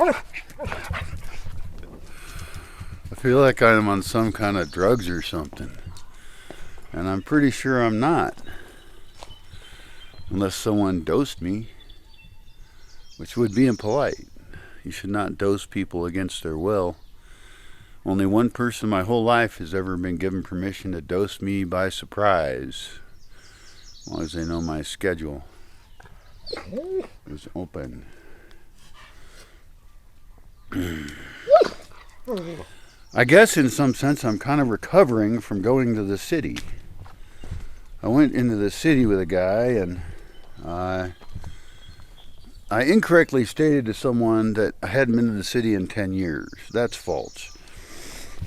I feel like I'm on some kind of drugs or something. And I'm pretty sure I'm not. Unless someone dosed me, which would be impolite. You should not dose people against their will. Only one person in my whole life has ever been given permission to dose me by surprise. As long as they know my schedule is open. I guess in some sense I'm kind of recovering from going to the city. I went into the city with a guy and I incorrectly stated to someone that I hadn't been to the city in 10 years. That's false.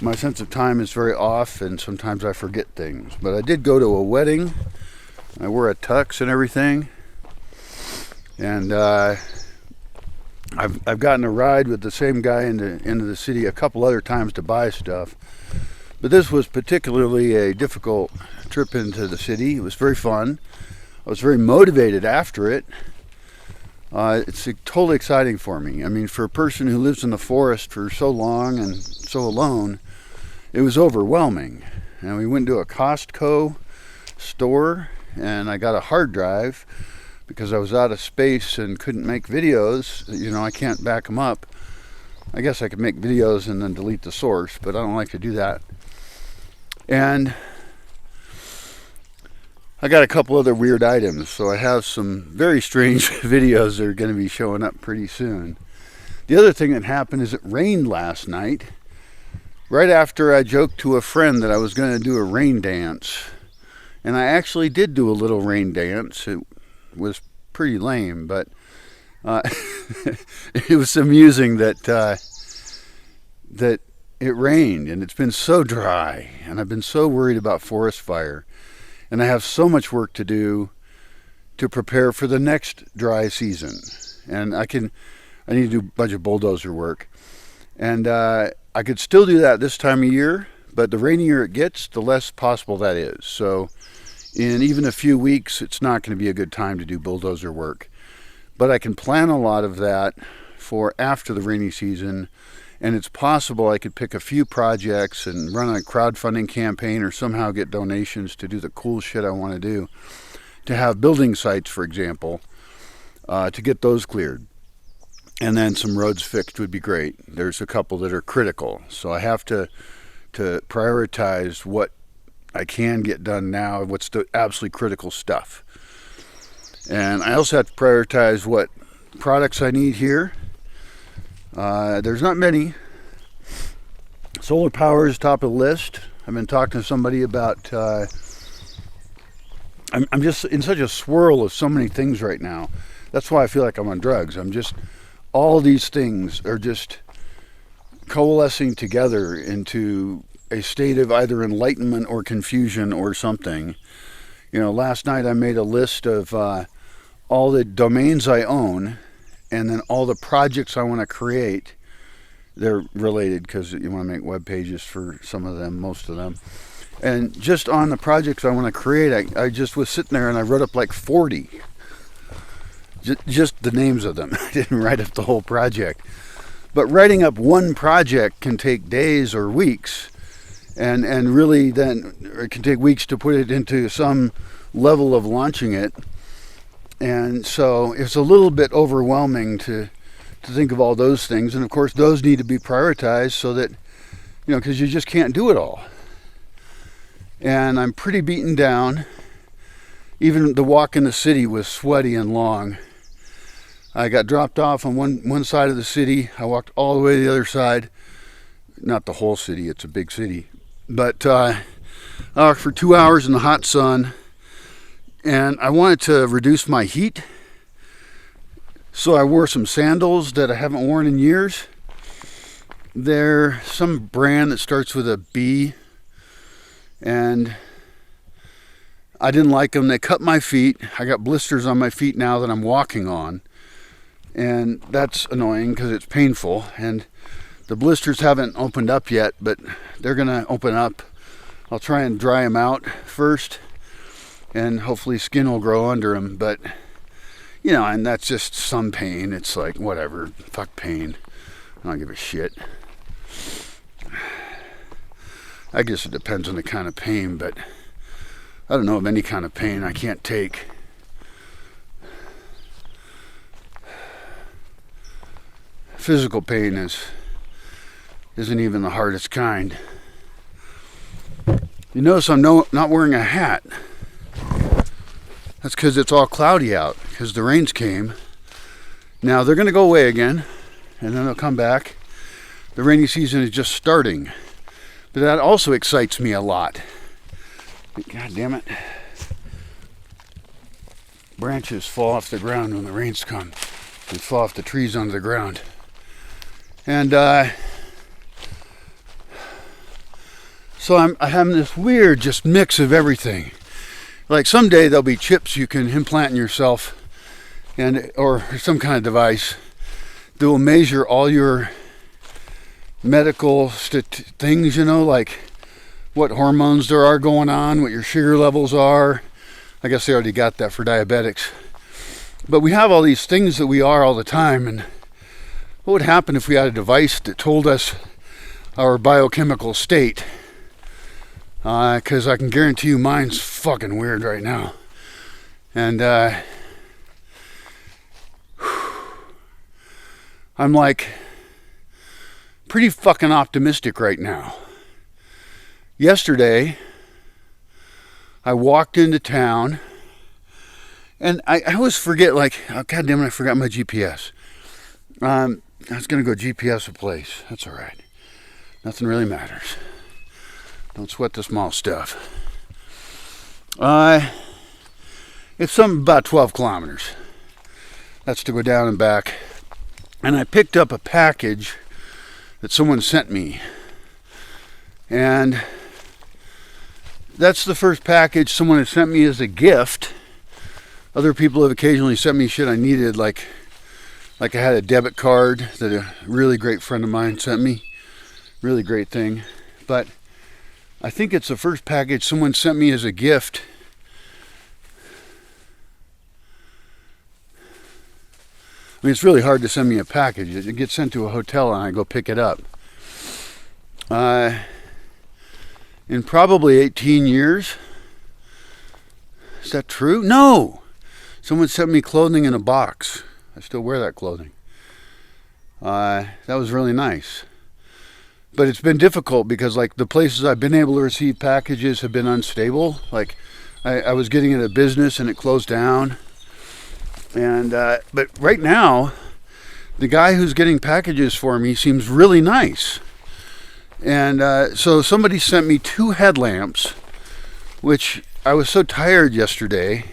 My sense of time is very off and sometimes I forget things. But I did go to a wedding. I wore a tux and everything. And I've gotten a ride with the same guy into the city a couple other times to buy stuff. But this was particularly a difficult trip into the city. It was very fun. I was very motivated after it. It's totally exciting for me. I mean, for a person who lives in the forest for so long and so alone, it was overwhelming. And we went to a Costco store and I got a hard drive because I was out of space and couldn't make videos. You know, I can't back them up. I guess I could make videos and then delete the source, but I don't like to do that. And I got a couple other weird items, so I have some very strange videos that are going to be showing up pretty soon. The other thing that happened is it rained last night, right after I joked to a friend that I was going to do a rain dance. And I actually did do a little rain dance. It was pretty lame, but it was amusing that it rained and it's been so dry and I've been so worried about forest fire. And I have so much work to do to prepare for the next dry season. And I need to do a bunch of bulldozer work. And I could still do that this time of year, but the rainier it gets, the less possible that is. So in even a few weeks, it's not going to be a good time to do bulldozer work. But I can plan a lot of that for after the rainy season. And it's possible I could pick a few projects and run a crowdfunding campaign or somehow get donations to do the cool shit I want to do. To have building sites, for example, to get those cleared. And then some roads fixed would be great. There's a couple that are critical. So I have to prioritize what I can get done now, what's the absolutely critical stuff. And I also have to prioritize what products I need here. There's not many. Solar power is top of the list. I've been talking to somebody about I'm just in such a swirl of so many things right now. That's why I feel like I'm on drugs. All these things are just coalescing together into a state of either enlightenment or confusion or something. You know, last night I made a list of all the domains I own and then all the projects I want to create. They're related because you want to make web pages for some of them, most of them. And just on the projects I want to create, I just was sitting there and I wrote up like 40. Just the names of them. I didn't write up the whole project. But writing up one project can take days or weeks. And really then it can take weeks to put it into some level of launching it. And so it's a little bit overwhelming to think of all those things. And of course those need to be prioritized so that, you know, because you just can't do it all. And I'm pretty beaten down. Even the walk in the city was sweaty and long. I got dropped off on one side of the city. I walked all the way to the other side. Not the whole city, it's a big city. But I walked for 2 hours in the hot sun. And I wanted to reduce my heat. So I wore some sandals that I haven't worn in years. They're some brand that starts with a B. And I didn't like them. They cut my feet. I got blisters on my feet now that I'm walking on. And that's annoying because it's painful. And the blisters haven't opened up yet, but they're going to open up. I'll try and dry them out first. And hopefully skin will grow under them. But, you know, and that's just some pain. It's like, whatever. Fuck pain. I don't give a shit. I guess it depends on the kind of pain, but I don't know of any kind of pain I can't take. Physical pain isn't even the hardest kind. You notice I'm not wearing a hat. That's because it's all cloudy out, because the rains came. Now they're going to go away again, and then they'll come back. The rainy season is just starting. But that also excites me a lot. God damn it. Branches fall off the ground when the rains come. They fall off the trees onto the ground. And so I'm having this weird just mix of everything. Like someday there'll be chips you can implant in yourself, or some kind of device that will measure all your medical things, like what hormones there are going on, what your sugar levels are. I guess they already got that for diabetics. But we have all these things that we are all the time, and what would happen if we had a device that told us our biochemical state? Because I can guarantee you mine's fucking weird right now. And I'm like pretty fucking optimistic right now. Yesterday, I walked into town, and I always forget, oh, God damn it, I forgot my GPS. I was going to go GPS a place. That's all right. Nothing really matters. Don't sweat the small stuff. It's something about 12 kilometers. That's to go down and back. And I picked up a package that someone sent me. And that's the first package someone has sent me as a gift. Other people have occasionally sent me shit I needed, like I had a debit card that a really great friend of mine sent me. Really great thing. But I think it's the first package someone sent me as a gift. I mean, it's really hard to send me a package. It gets sent to a hotel and I go pick it up. In probably 18 years. Is that true? No! Someone sent me clothing in a box. I still wear that clothing. That was really nice. But it's been difficult because the places I've been able to receive packages have been unstable. I was getting into business and it closed down. And but right now, the guy who's getting packages for me seems really nice. And so somebody sent me 2 headlamps, which I was so tired yesterday,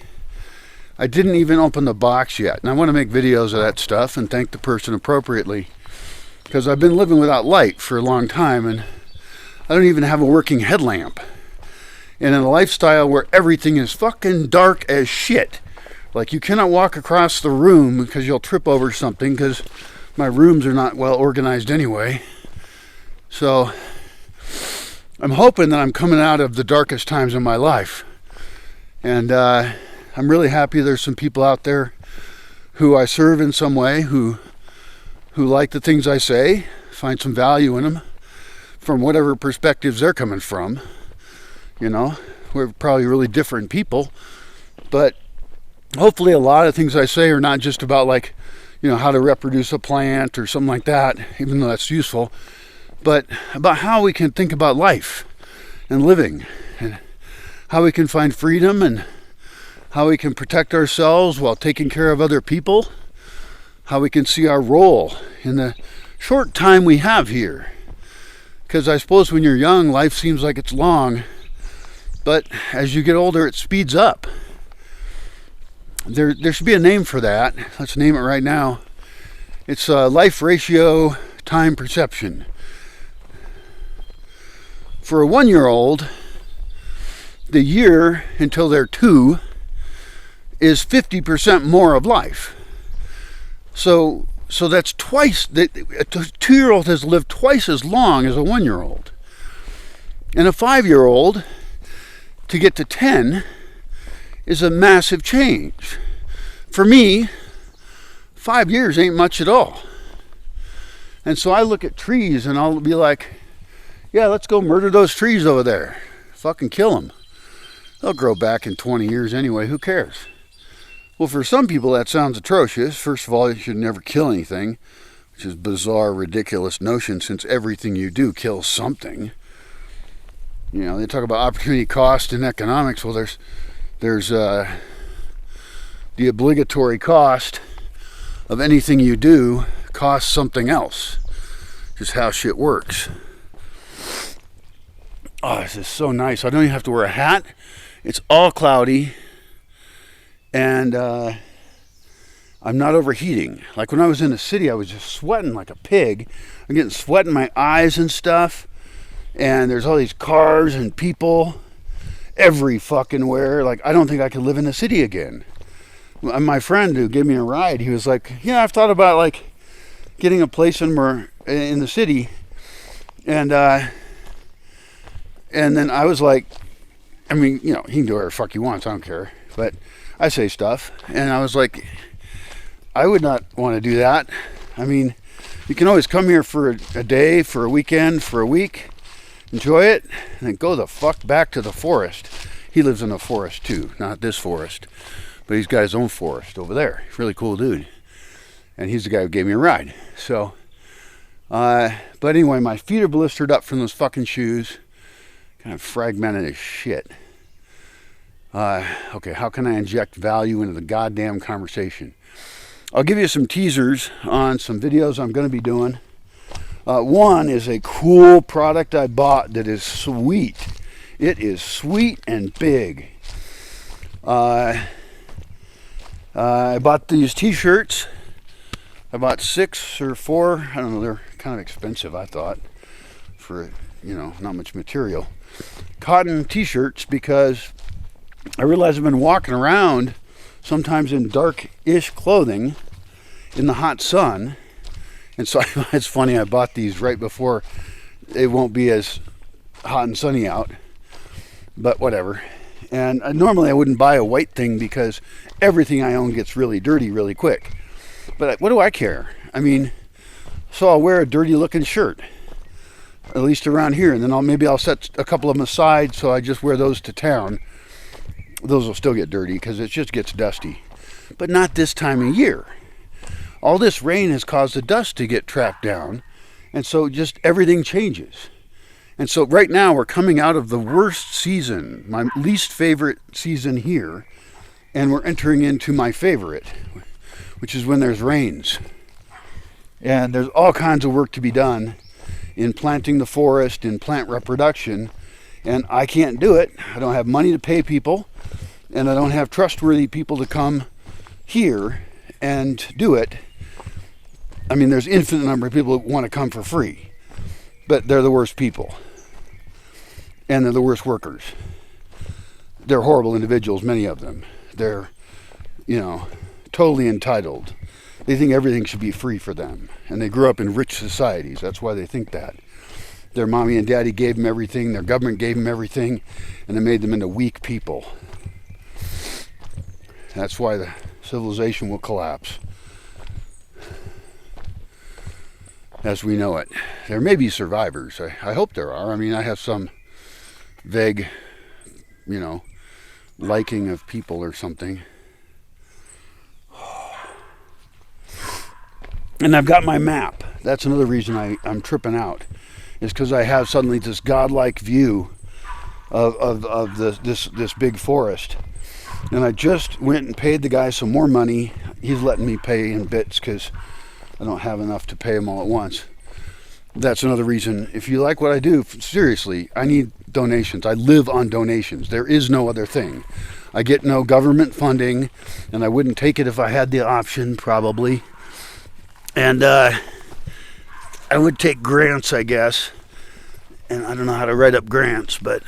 I didn't even open the box yet. And I want to make videos of that stuff and thank the person appropriately. Because I've been living without light for a long time, and I don't even have a working headlamp. And in a lifestyle where everything is fucking dark as shit. You cannot walk across the room because you'll trip over something, because my rooms are not well organized anyway. So I'm hoping that I'm coming out of the darkest times in my life. And I'm really happy there's some people out there who I serve in some way, who like the things I say, find some value in them from whatever perspectives they're coming from. We're probably really different people, but hopefully a lot of things I say are not just about how to reproduce a plant or something like that, even though that's useful, but about how we can think about life and living, and how we can find freedom, and how we can protect ourselves while taking care of other people, how we can see our role in the short time we have here. Because I suppose when you're young, life seems like it's long, but as you get older, it speeds up. There should be a name for that. Let's name it right now. It's life ratio time perception. For a 1-year-old, the year until they're 2 is 50% more of life. So that's twice. A 2-year-old has lived twice as long as a 1-year-old. And a 5-year-old, to get to 10, is a massive change. For me, 5 years ain't much at all. And so I look at trees and I'll be like, yeah, let's go murder those trees over there. Fucking kill them. They'll grow back in 20 years anyway. Who cares? Well, for some people that sounds atrocious. First of all, you should never kill anything, which is a bizarre, ridiculous notion since everything you do kills something. You know, they talk about opportunity cost in economics. Well, there's the obligatory cost of anything you do costs something else. Just how shit works. Oh, this is so nice. I don't even have to wear a hat. It's all cloudy. And I'm not overheating. Like when I was in the city, I was just sweating like a pig. I'm getting sweat in my eyes and stuff. And there's all these cars and people every fucking where. Like, I don't think I could live in the city again. My friend who gave me a ride, he was like, yeah, I've thought about like getting a place in the city. And then I was like, I mean, you know, he can do whatever the fuck he wants. I don't care. But I say stuff. And I was like, I would not want to do that. I mean, you can always come here for a day, for a weekend, for a week. Enjoy it. And then go the fuck back to the forest. He lives in a forest too. Not this forest. But he's got his own forest over there. He's a really cool dude. And he's the guy who gave me a ride. So, but anyway, my feet are blistered up from those fucking shoes. Kind of fragmented as shit. Okay, how can I inject value into the goddamn conversation? I'll give you some teasers on some videos I'm going to be doing. One is a cool product I bought that is sweet. It is sweet and big. I bought these t-shirts. I bought 6 or 4. I don't know, they're kind of expensive, I thought, for, you know, not much material. Cotton t-shirts, because I realize I've been walking around sometimes in dark-ish clothing in the hot sun. And so it's funny, I bought these right before it won't be as hot and sunny out. But whatever. And normally I wouldn't buy a white thing because everything I own gets really dirty really quick. But what do I care? I mean, so I'll wear a dirty looking shirt, at least around here. And then maybe I'll set a couple of them aside so I just wear those to town. Those will still get dirty because it just gets dusty. But not this time of year. All this rain has caused the dust to get trapped down. And so just everything changes. And so right now we're coming out of the worst season, my least favorite season here. And we're entering into my favorite, which is when there's rains. And there's all kinds of work to be done in planting the forest, in plant reproduction. And I can't do it. I don't have money to pay people. And I don't have trustworthy people to come here and do it. I mean, there's infinite number of people who want to come for free. But they're the worst people. And they're the worst workers. They're horrible individuals, many of them. They're, you know, totally entitled. They think everything should be free for them. And they grew up in rich societies. That's why they think that. Their mommy and daddy gave them everything. Their government gave them everything. And they made them into weak people. That's why the civilization will collapse. As we know it. There may be survivors. I hope there are. I mean, I have some vague, you know, liking of people or something. And I've got my map. That's another reason I'm tripping out. Is because I have suddenly this godlike view of this big forest. And I just went and paid the guy some more money. He's letting me pay in bits because I don't have enough to pay him all at once. That's another reason. If you like what I do, seriously, I need donations. I live on donations. There is no other thing. I get no government funding, and I wouldn't take it if I had the option, probably. And I would take grants, I guess. And I don't know how to write up grants, but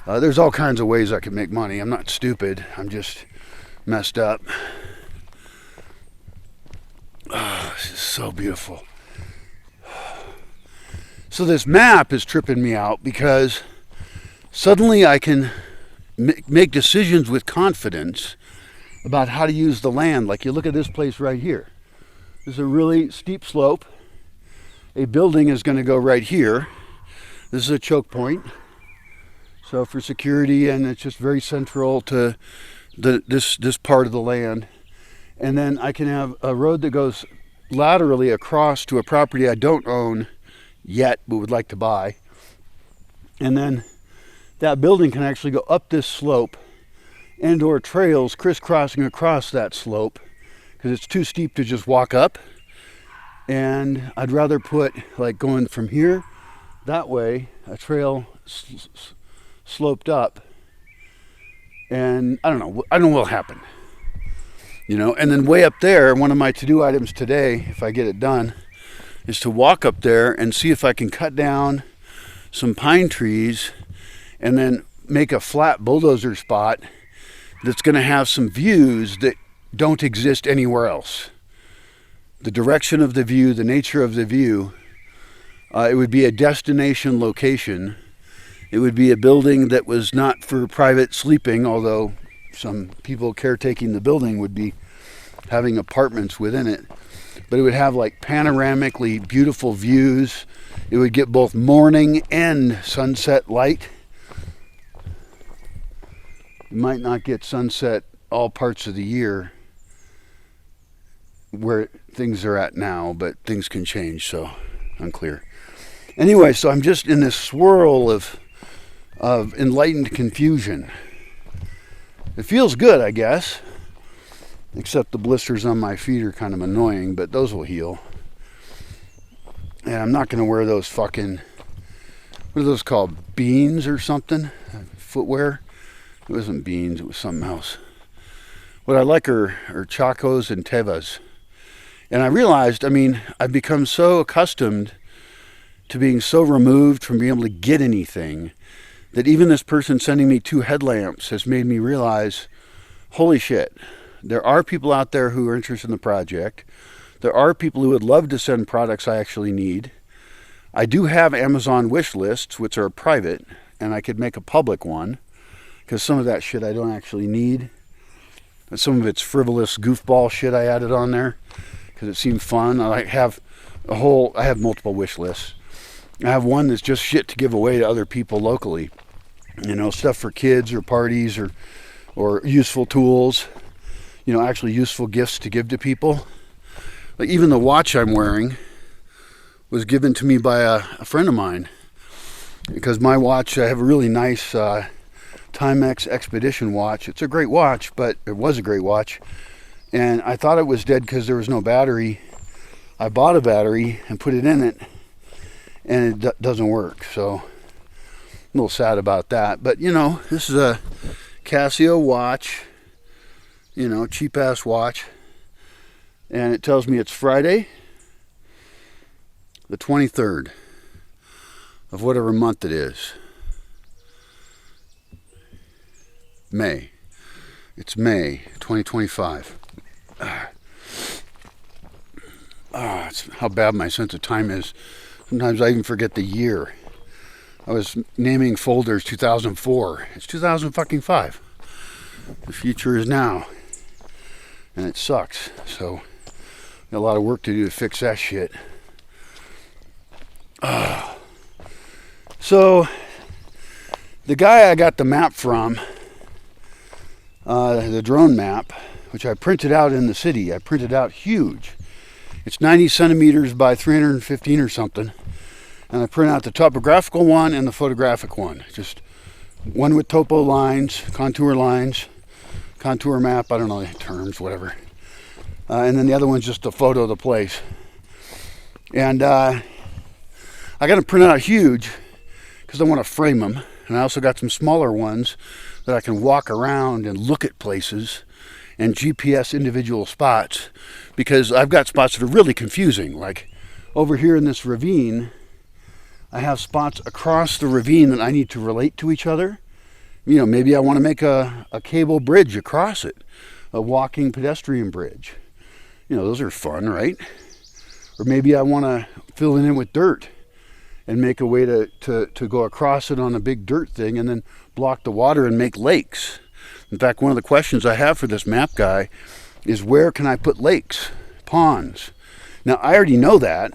there's all kinds of ways I can make money. I'm not stupid. I'm just messed up. Oh, this is so beautiful. So this map is tripping me out because suddenly I can make decisions with confidence about how to use the land. Like you look at this place right here. There's a really steep slope a building is going to go right here. This is a choke point. So for security, and it's just very central to this part of the land. And then I can have a road that goes laterally across to a property I don't own yet, but would like to buy. And then that building can actually go up this slope and or trails crisscrossing across that slope because it's too steep to just walk up. And I'd rather put, like, going from here that way, a trail sloped up. And I don't know what'll happen. You know, and then way up there, one of my to-do items today, if I get it done, is to walk up there and see if I can cut down some pine trees and then make a flat bulldozer spot that's going to have some views that don't exist anywhere else. The direction of the view, the nature of the view, it would be a destination location. It would be a building that was not for private sleeping, although some people caretaking the building would be having apartments within it. But it would have like panoramically beautiful views. It would get both morning and sunset light. You might not get sunset all parts of the year where things are at now, but things can change, so unclear. Anyway, so I'm just in this swirl of enlightened confusion. It feels good, I guess, except the blisters on my feet are kind of annoying, but those will heal. And I'm not going to wear those fucking, what are those called, beans or something? Footwear? It wasn't beans, it was something else. What I like are Chacos and Tevas. And I realized, I've become so accustomed to being so removed from being able to get anything that even this person sending me 2 headlamps has made me realize, holy shit, there are people out there who are interested in the project. There are people who would love to send products I actually need. I do have Amazon wish lists, which are private, and I could make a public one, because some of that shit I don't actually need. Some of it's frivolous goofball shit I added on there, because it seemed fun. I have multiple wish lists. I have one that's just shit to give away to other people locally. You know, stuff for kids or parties or useful tools. You know, actually useful gifts to give to people. Like even the watch I'm wearing was given to me by a friend of mine. Because my watch, I have a really nice Timex Expedition watch. It's a great watch, but it was a great watch. And I thought it was dead because there was no battery. I bought a battery and put it in it, and it doesn't work. So a little sad about that. But, you know, this is a Casio watch, you know, cheap-ass watch. And it tells me it's Friday, the 23rd of whatever month it is. May. It's May 2025. It's how bad my sense of time is. Sometimes I even forget the year. I was naming folders 2004. It's 2005. The future is now. And it sucks. So, got a lot of work to do to fix that shit. So, the guy I got the map from, the drone map, which I printed out in the city. I printed out huge. It's 90 centimeters by 315 or something. And I print out the topographical one and the photographic one. Just one with topo lines, contour map, I don't know the terms, whatever. And then the other one's just a photo of the place. And I got them printed out huge because I want to frame them. And I also got some smaller ones that I can walk around and look at places and GPS individual spots, because I've got spots that are really confusing. Like over here in this ravine, I have spots across the ravine that I need to relate to each other. You know, maybe I want to make a cable bridge across it, a walking pedestrian bridge. You know, those are fun, right? Or maybe I want to fill it in with dirt and make a way to go across it on a big dirt thing and then block the water and make lakes. In fact, one of the questions I have for this map guy is, where can I put lakes, ponds? Now, I already know that,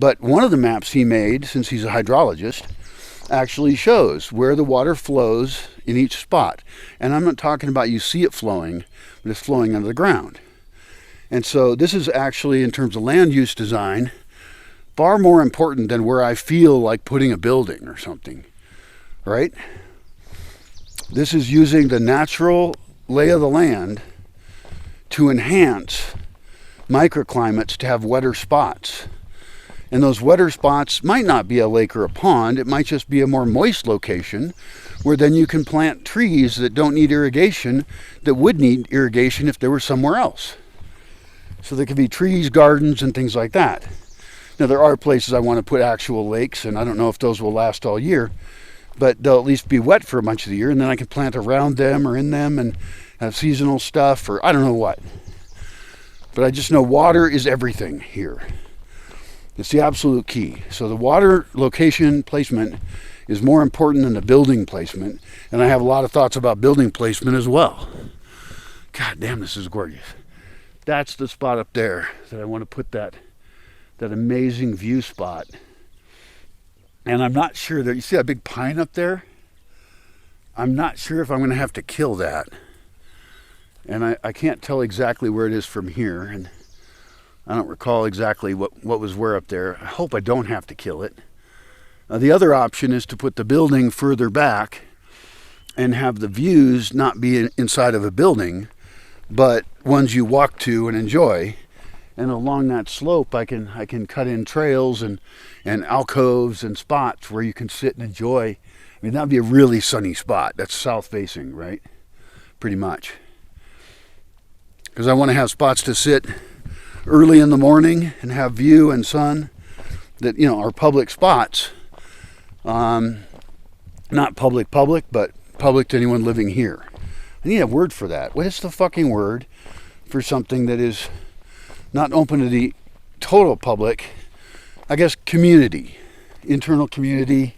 But one of the maps he made, since he's a hydrologist, actually shows where the water flows in each spot. And I'm not talking about you see it flowing, but it's flowing under the ground. And so this is actually, in terms of land use design, far more important than where I feel like putting a building or something, right? This is using the natural lay of the land to enhance microclimates to have wetter spots. And those wetter spots might not be a lake or a pond. It might just be a more moist location where then you can plant trees that don't need irrigation that would need irrigation if they were somewhere else. So there could be trees, gardens, and things like that. Now, there are places I want to put actual lakes, and I don't know if those will last all year, but they'll at least be wet for a bunch of the year, and then I can plant around them or in them and have seasonal stuff, or I don't know what. But I just know water is everything here. It's the absolute key. So the water location placement is more important than the building placement, and I have a lot of thoughts about building placement as well. God damn, this is gorgeous. That's the spot up there that I want to put that amazing view spot. And I'm not sure that, you see that big pine up there? I'm not sure if I'm going to have to kill that. And I can't tell exactly where it is from here, and I don't recall exactly what was where up there. I hope I don't have to kill it. The other option is to put the building further back and have the views not be inside of a building, but ones you walk to and enjoy. And along that slope, I can cut in trails and alcoves and spots where you can sit and enjoy. I mean, that would be a really sunny spot. That's south facing, right? Pretty much. Because I want to have spots to sit early in the morning and have view and sun that, you know, are public spots. Not public, but public to anyone living here. I need a word for that. What is the fucking word for something that is not open to the total public? I guess community, internal community.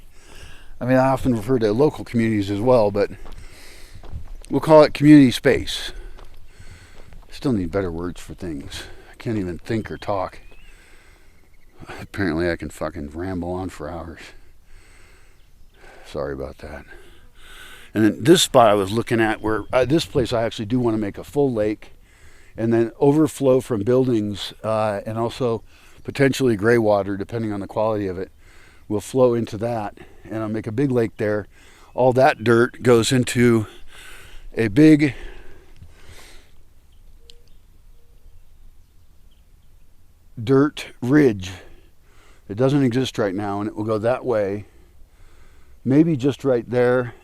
I mean, I often refer to local communities as well, but we'll call it community space. Still need better words for things. I can't even think or talk. Apparently I can fucking ramble on for hours. Sorry about that. And then this spot I was looking at, where this place I actually do want to make a full lake, and then overflow from buildings and also potentially gray water, depending on the quality of it, will flow into that, and I'll make a big lake there. All that dirt goes into a big dirt ridge. It doesn't exist right now, and it will go that way, maybe just right there,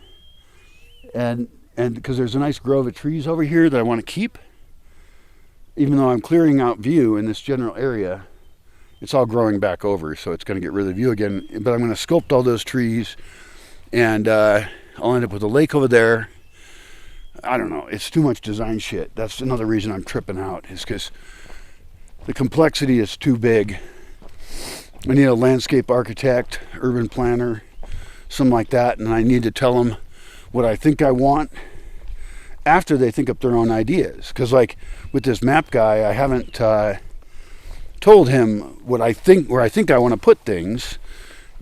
and because there's a nice grove of trees over here that I want to keep. Even though I'm clearing out view in this general area, it's all growing back over, so it's going to get rid of the view again. But I'm going to sculpt all those trees, and I'll end up with a lake over there. I don't know. It's too much design shit. That's another reason I'm tripping out, is because the complexity is too big. I need a landscape architect, urban planner, something like that, and I need to tell them what I think I want after they think up their own ideas. Because like with this map guy, I haven't told him what I think, where I think I want to put things,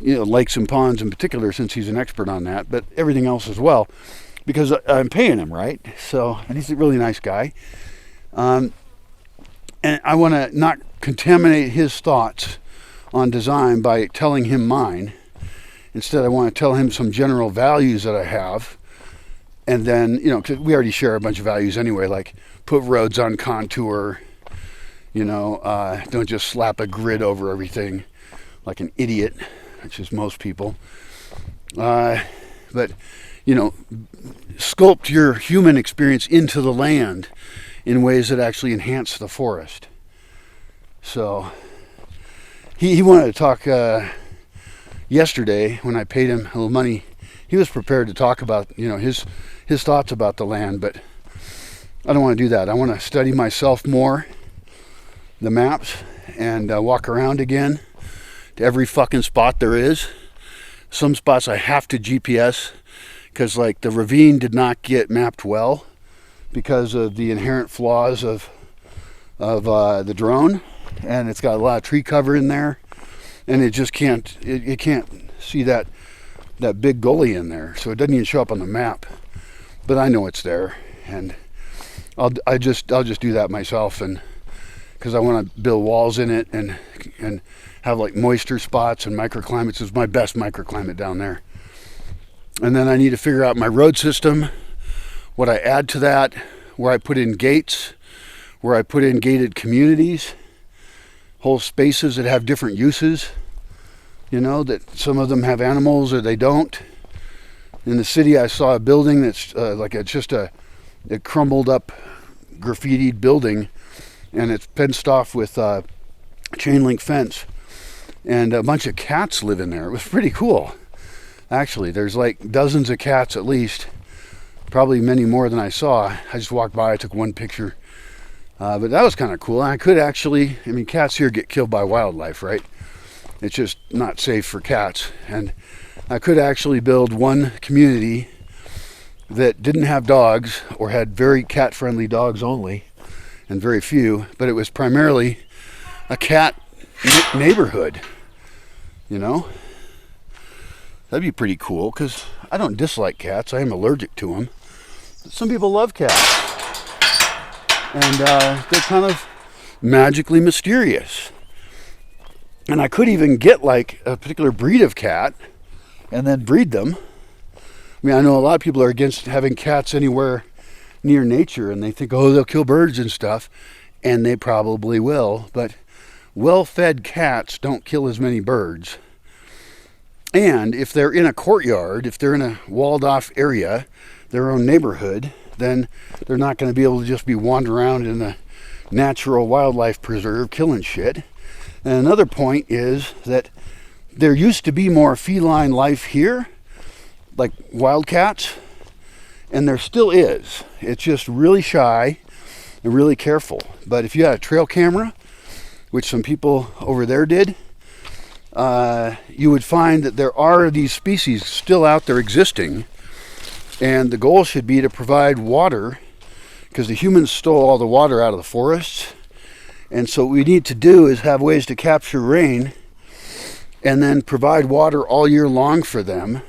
you know, lakes and ponds in particular, since he's an expert on that, but everything else as well, because I'm paying him, right? So, and he's a really nice guy. And I want to not contaminate his thoughts on design by telling him mine. Instead, I want to tell him some general values that I have. And then, you know, cause we already share a bunch of values anyway, like put roads on contour, you know, don't just slap a grid over everything like an idiot, which is most people. But, you know, sculpt your human experience into the land in ways that actually enhance the forest. So he wanted to talk yesterday when I paid him a little money. He was prepared to talk about, you know, his thoughts about the land, but I don't want to do that. I want to study myself more, the maps, and walk around again to every fucking spot there is. Some spots I have to GPS because, like, the ravine did not get mapped well because of the inherent flaws of the drone, and it's got a lot of tree cover in there, and it just can't, it can't see that big gully in there, so it doesn't even show up on the map. But I know it's there, and I'll just do that myself, and because I want to build walls in it and have like moisture spots and microclimates. Is my best microclimate down there. And then I need to figure out my road system, what I add to that, where I put in gates, where I put in gated communities, whole spaces that have different uses. You know, that some of them have animals or they don't. In the city, I saw a building that's just a crumbled up, graffitied building, and it's fenced off with chain link fence, and a bunch of cats live in there. It was pretty cool, actually. There's like dozens of cats at least, probably many more than I saw. I just walked by, I took one picture, but that was kind of cool. I could actually, I mean, cats here get killed by wildlife, right? It's just not safe for cats, and I could actually build one community that didn't have dogs or had very cat-friendly dogs only, and very few, but it was primarily a cat neighborhood, you know? That'd be pretty cool, because I don't dislike cats. I am allergic to them. But some people love cats, and they're kind of magically mysterious. And I could even get like a particular breed of cat and then breed them. I mean, I know a lot of people are against having cats anywhere near nature, and they think, oh, they'll kill birds and stuff, and they probably will, but well-fed cats don't kill as many birds. And if they're in a courtyard, if they're in a walled-off area, their own neighborhood, then they're not going to be able to just be wandering around in the natural wildlife preserve killing shit. And another point is that there used to be more feline life here, like wildcats, and there still is. It's just really shy and really careful. But if you had a trail camera, which some people over there did, you would find that there are these species still out there existing, and the goal should be to provide water, because the humans stole all the water out of the forests. And so what we need to do is have ways to capture rain and then provide water all year long for them,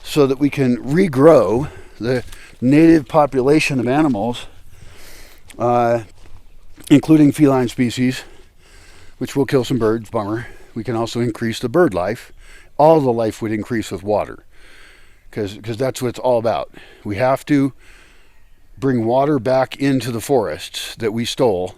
so that we can regrow the native population of animals, including feline species, which will kill some birds, bummer. We can also increase the bird life. All the life would increase with water, because that's what it's all about. We have to bring water back into the forests that we stole.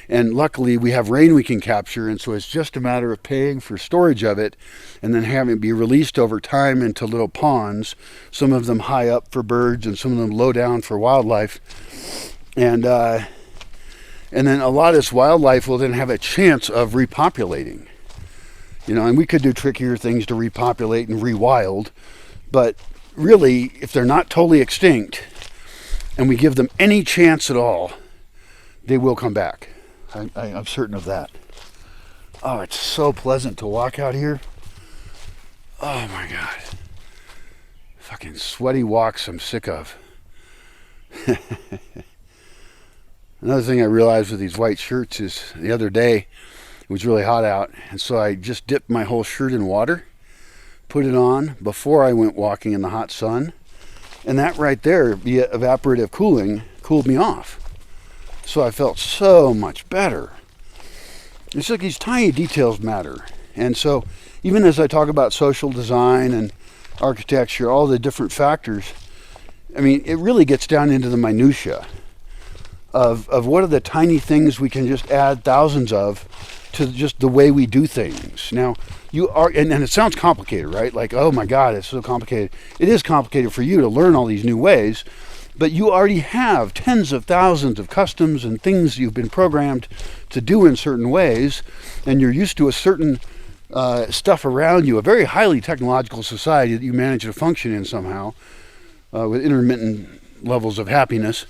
And luckily we have rain we can capture, and so it's just a matter of paying for storage of it and then having it be released over time into little ponds, some of them high up for birds and some of them low down for wildlife. And then a lot of this wildlife will then have a chance of repopulating. You know, and we could do trickier things to repopulate and rewild, but really, if they're not totally extinct and we give them any chance at all, they will come back. I'm certain of that. Oh, it's so pleasant to walk out here. Oh my God. Fucking sweaty walks I'm sick of. Another thing I realized with these white shirts is the other day it was really hot out, and so I just dipped my whole shirt in water, put it on before I went walking in the hot sun, and that right there, via evaporative cooling, cooled me off. So I felt so much better. It's like these tiny details matter. And so even as I talk about social design and architecture, all the different factors, I mean, it really gets down into the minutia of what are the tiny things we can just add thousands of to just the way we do things. Now, you are, and it sounds complicated, right? Like, oh my God, it's so complicated. It is complicated for you to learn all these new ways, but you already have tens of thousands of customs and things you've been programmed to do in certain ways, and you're used to a certain stuff around you, a very highly technological society that you manage to function in somehow, with intermittent levels of happiness.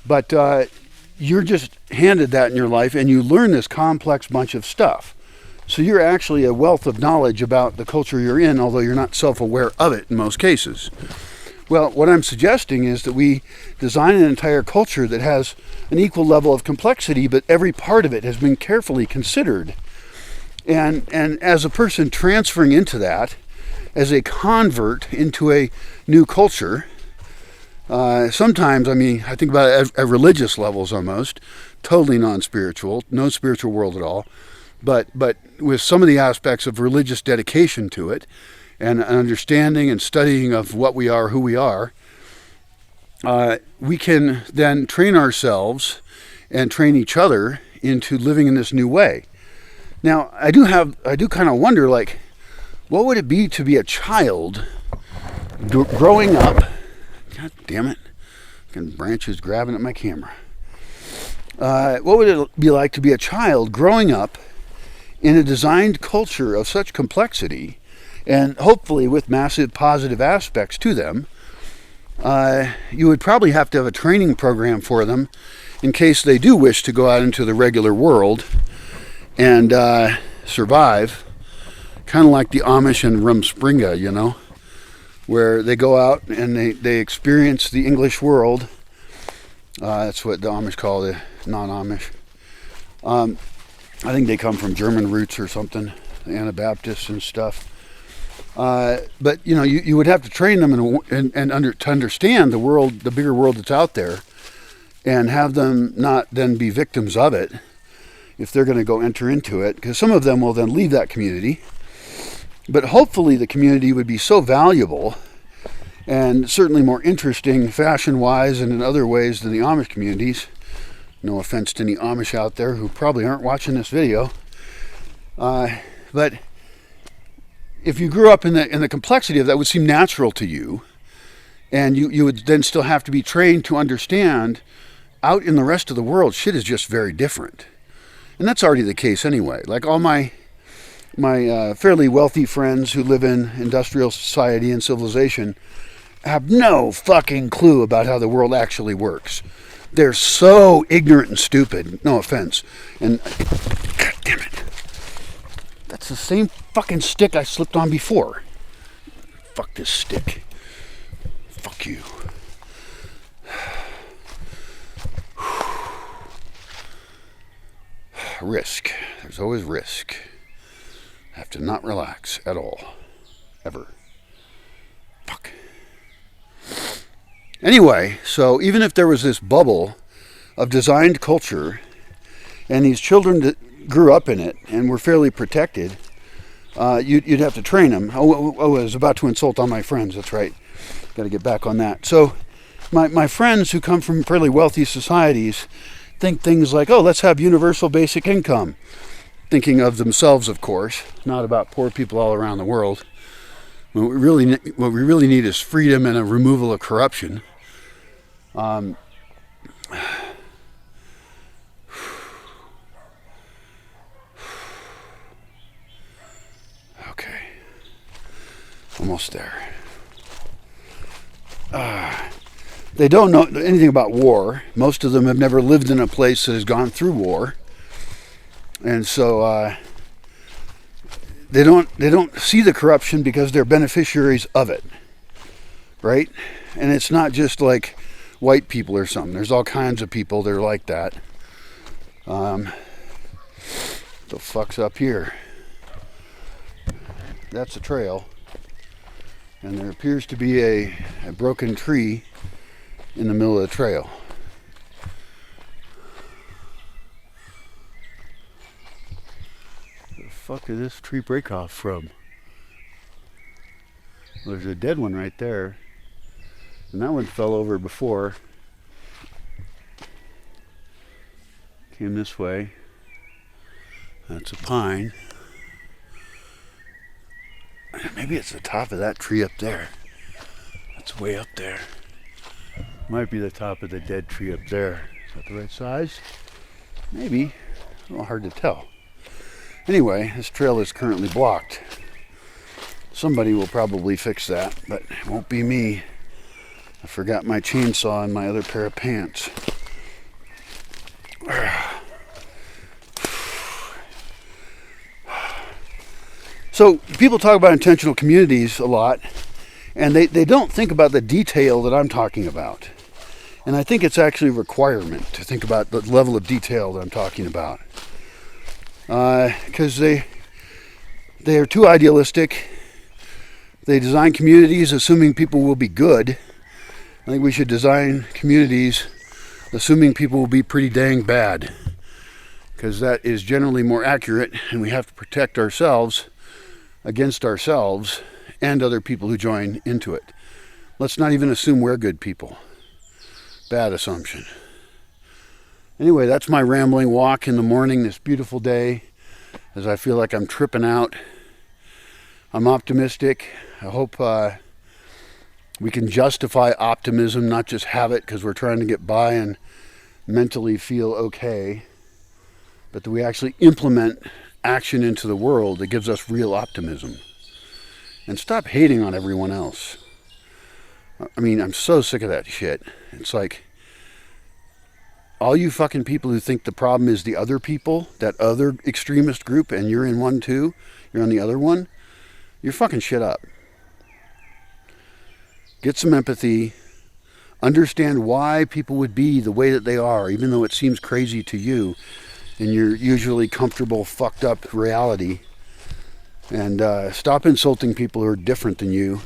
But you're just handed that in your life, and you learn this complex bunch of stuff. So you're actually a wealth of knowledge about the culture you're in, although you're not self-aware of it in most cases. Well, what I'm suggesting is that we design an entire culture that has an equal level of complexity, but every part of it has been carefully considered. And as a person transferring into that, as a convert into a new culture, sometimes, I mean, I think about it at religious levels almost, totally non-spiritual, no spiritual world at all, but with some of the aspects of religious dedication to it, and an understanding and studying of what we are, who we are, we can then train ourselves and train each other into living in this new way. Now, I do kind of wonder, like, what would it be to be a child growing up? God damn it. Fucking branches grabbing at my camera. What would it be like to be a child growing up in a designed culture of such complexity, and hopefully with massive positive aspects to them? You would probably have to have a training program for them in case they do wish to go out into the regular world and survive, kind of like the Amish and Rumspringa, you know, where they go out and they experience the English world. That's what the Amish call the non-Amish. I think they come from German roots or something, the Anabaptists and stuff. But you know, you would have to train them to understand the world, the bigger world that's out there, and have them not then be victims of it if they're going to go enter into it, because some of them will then leave that community. But hopefully the community would be so valuable and certainly more interesting fashion-wise and in other ways than the Amish communities. No offense to any Amish out there who probably aren't watching this video. But if you grew up in the complexity of that, it would seem natural to you. And you would then still have to be trained to understand out in the rest of the world, shit is just very different. And that's already the case anyway. Like all my fairly wealthy friends who live in industrial society and civilization have no fucking clue about how the world actually works. They're so ignorant and stupid. No offense. And God damn it. That's the same fucking stick I slipped on before. Fuck this stick. Fuck you. Risk. There's always risk. Have to not relax at all. Ever. Fuck. Anyway, so even if there was this bubble of designed culture and these children that grew up in it and were fairly protected, you'd have to train them. I was about to insult all my friends. That's right. Got to get back on that. So my friends who come from fairly wealthy societies think things like, oh, let's have universal basic income. Thinking of themselves, of course, not about poor people all around the world. What we really need is freedom and a removal of corruption. Okay. Almost there. They don't know anything about war. Most of them have never lived in a place that has gone through war. And so they don't see the corruption because they're beneficiaries of it, right? And it's not just like white people or something. There's all kinds of people that are like that. The fuck's up here? That's a trail, and there appears to be a broken tree in the middle of the trail. Fuck did this tree break off from? Well, there's a dead one right there, and that one fell over before. Came this way. That's a pine. Maybe it's the top of that tree up there. That's way up there. Might be the top of the dead tree up there. Is that the right size? Maybe. A little hard to tell. Anyway, this trail is currently blocked. Somebody will probably fix that, but it won't be me. I forgot my chainsaw and my other pair of pants. So people talk about intentional communities a lot, and they don't think about the detail that I'm talking about. And I think it's actually a requirement to think about the level of detail that I'm talking about. Because They are too idealistic. They design communities assuming people will be good. I think we should design communities assuming people will be pretty dang bad, because that is generally more accurate, and we have to protect ourselves against ourselves and other people who join into it. Let's not even assume we're good people. Bad assumption. Anyway, that's my rambling walk in the morning this beautiful day, as I feel like I'm tripping out. I'm optimistic. I hope we can justify optimism, not just have it because we're trying to get by and mentally feel okay, but that we actually implement action into the world that gives us real optimism. And stop hating on everyone else. I mean, I'm so sick of that shit. It's like, all you fucking people who think the problem is the other people, that other extremist group, and you're in one too, you're on the other one, you're fucking shit up. Get some empathy. Understand why people would be the way that they are, even though it seems crazy to you in your usually comfortable, fucked up reality. And stop insulting people who are different than you,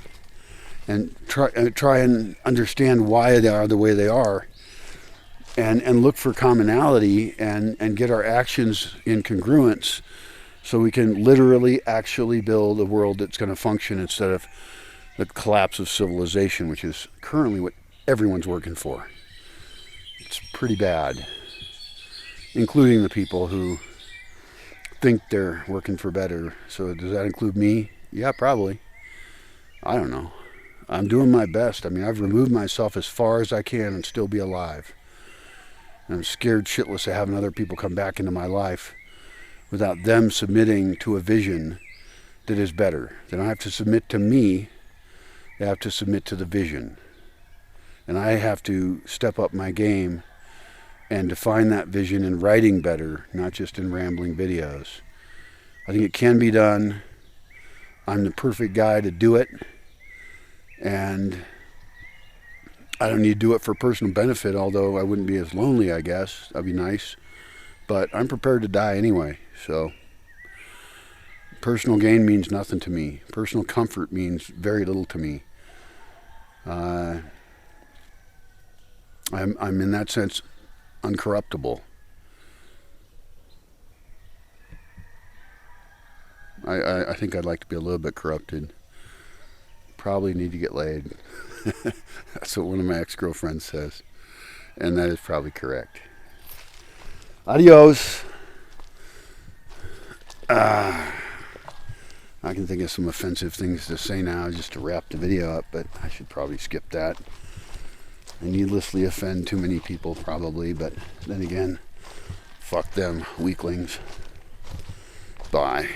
and try and understand why they are the way they are, and look for commonality and get our actions in congruence, so we can literally actually build a world that's going to function instead of the collapse of civilization, which is currently what everyone's working for. It's pretty bad, including the people who think they're working for better. So does that include me? Yeah, probably. I don't know. I'm doing my best. I mean, I've removed myself as far as I can and still be alive. And I'm scared shitless of having other people come back into my life without them submitting to a vision that is better. They don't have to submit to me. They have to submit to the vision. And I have to step up my game and define that vision in writing better, not just in rambling videos. I think it can be done. I'm the perfect guy to do it. And I don't need to do it for personal benefit, although I wouldn't be as lonely, I guess. That'd be nice. But I'm prepared to die anyway, so personal gain means nothing to me. Personal comfort means very little to me. I'm in that sense uncorruptible. I think I'd like to be a little bit corrupted. Probably need to get laid. That's what one of my ex-girlfriends says. And that is probably correct. Adios. I can think of some offensive things to say now just to wrap the video up, but I should probably skip that. I needlessly offend too many people probably, but then again, fuck them, weaklings. Bye.